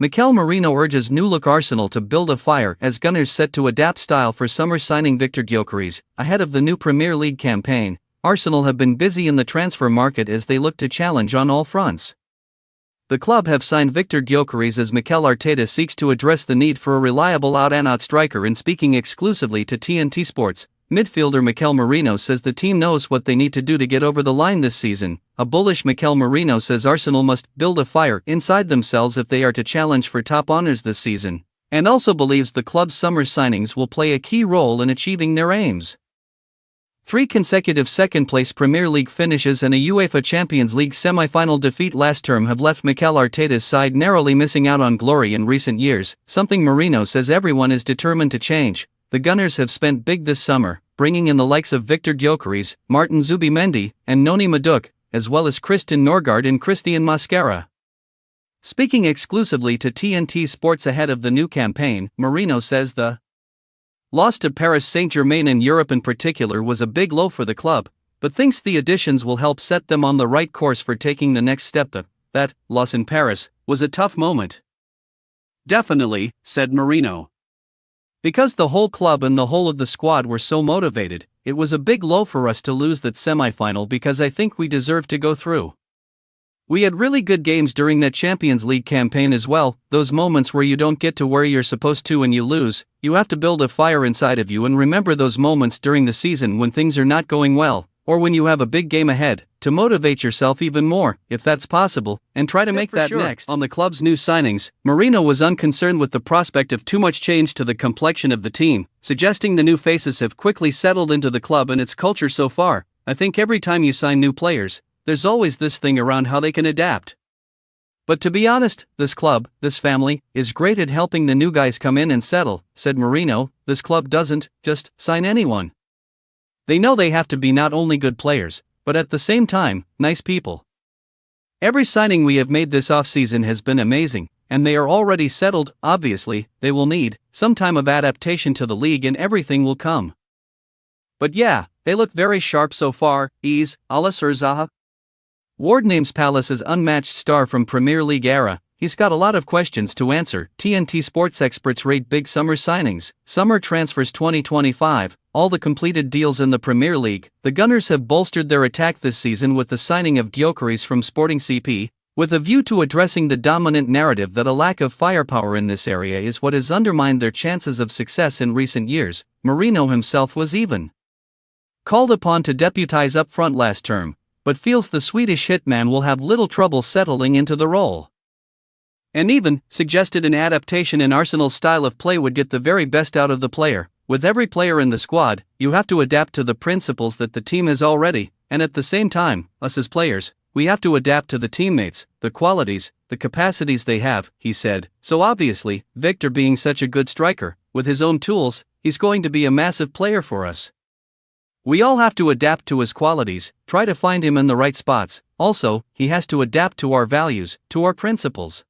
Mikel Merino urges new-look Arsenal to build a fire as Gunners set to adapt style for summer signing Victor Gyökeres. Ahead of the new Premier League campaign, Arsenal have been busy in the transfer market as they look to challenge on all fronts. The club have signed Victor Gyökeres as Mikel Arteta seeks to address the need for a reliable out-and-out striker. In speaking exclusively to TNT Sports, midfielder Mikel Merino says the team knows what they need to do to get over the line this season. A bullish Mikel Merino says Arsenal must build a fire inside themselves if they are to challenge for top honours this season, and also believes the club's summer signings will play a key role in achieving their aims. 3 consecutive second-place Premier League finishes and a UEFA Champions League semi-final defeat last term have left Mikel Arteta's side narrowly missing out on glory in recent years, something Merino says everyone is determined to change. The Gunners have spent big this summer, bringing in the likes of Victor Gyökeres, Martin Zubimendi, and Noni Madueke, as well as Christian Norgard and Christian Mascara. Speaking exclusively to TNT Sports ahead of the new campaign, Merino says the loss to Paris Saint-Germain in Europe in particular was a big blow for the club, but thinks the additions will help set them on the right course for taking the next step. That loss in Paris was a tough moment. Definitely, said Merino. Because the whole club and the whole of the squad were so motivated, it was a big blow for us to lose that semi-final because I think we deserved to go through. We had really good games during that Champions League campaign as well, those moments where you don't get to where you're supposed to and you lose. You have to build a fire inside of you and remember those moments during the season when things are not going well, or when you have a big game ahead, to motivate yourself even more, if that's possible, and try to make that next. On the club's new signings, Merino was unconcerned with the prospect of too much change to the complexion of the team, suggesting the new faces have quickly settled into the club and its culture so far. I think every time you sign new players, there's always this thing around how they can adapt. But to be honest, this club, this family, is great at helping the new guys come in and settle, said Merino. This club doesn't just sign anyone. They know they have to be not only good players, but at the same time, nice people. Every signing we have made this offseason has been amazing, and they are already settled. Obviously, they will need some time of adaptation to the league and everything will come. But yeah, they look very sharp so far. Ala Zaha. Ward names Palace's unmatched star from Premier League era. He's got a lot of questions to answer. TNT Sports experts rate big summer signings. Summer transfers 2025, all the completed deals in the Premier League. The Gunners have bolstered their attack this season with the signing of Gyökeres from Sporting CP, with a view to addressing the dominant narrative that a lack of firepower in this area is what has undermined their chances of success in recent years. Merino himself was even called upon to deputize up front last term, but feels the Swedish hitman will have little trouble settling into the role. And even suggested an adaptation in Arsenal's style of play would get the very best out of the player. With every player in the squad, you have to adapt to the principles that the team has already, and at the same time, us as players, we have to adapt to the teammates, the qualities, the capacities they have, he said. So obviously, Victor being such a good striker, with his own tools, he's going to be a massive player for us. We all have to adapt to his qualities, try to find him in the right spots. Also, he has to adapt to our values, to our principles.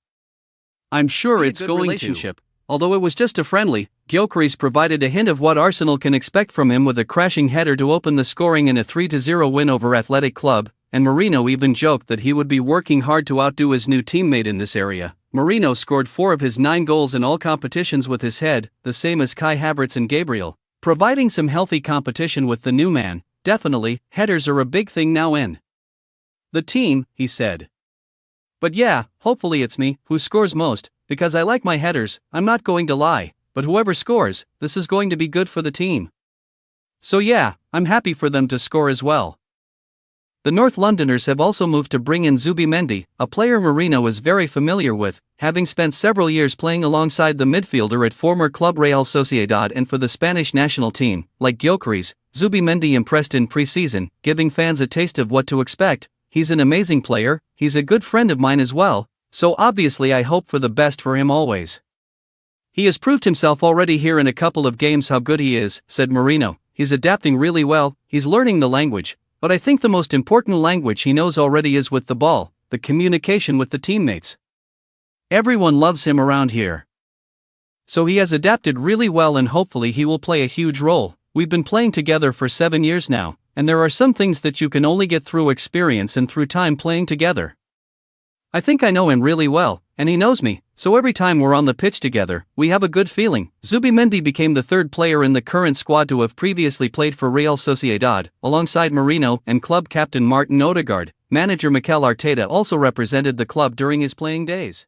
I'm sure it's going to. Although it was just a friendly, Gyökeres provided a hint of what Arsenal can expect from him with a crashing header to open the scoring in a 3-0 win over Athletic Club, and Merino even joked that he would be working hard to outdo his new teammate in this area. Merino scored 4 of his 9 goals in all competitions with his head, the same as Kai Havertz and Gabriel, providing some healthy competition with the new man. Definitely, headers are a big thing now in the team, he said. But yeah, hopefully it's me who scores most, because I like my headers, I'm not going to lie, but whoever scores, this is going to be good for the team. So yeah, I'm happy for them to score as well. The North Londoners have also moved to bring in Zubimendi, a player Merino is very familiar with, having spent several years playing alongside the midfielder at former club Real Sociedad and for the Spanish national team. Like Gyökeres, Zubimendi impressed in pre-season, giving fans a taste of what to expect. He's an amazing player, he's a good friend of mine as well, so obviously I hope for the best for him always. He has proved himself already here in a couple of games how good he is, said Merino. He's adapting really well, he's learning the language, but I think the most important language he knows already is with the ball, the communication with the teammates. Everyone loves him around here. So he has adapted really well and hopefully he will play a huge role. We've been playing together for 7 years now, and there are some things that you can only get through experience and through time playing together. I think I know him really well, and he knows me, so every time we're on the pitch together, we have a good feeling. Zubimendi became the third player in the current squad to have previously played for Real Sociedad, alongside Merino and club captain Martin Odegaard. Manager Mikel Arteta also represented the club during his playing days.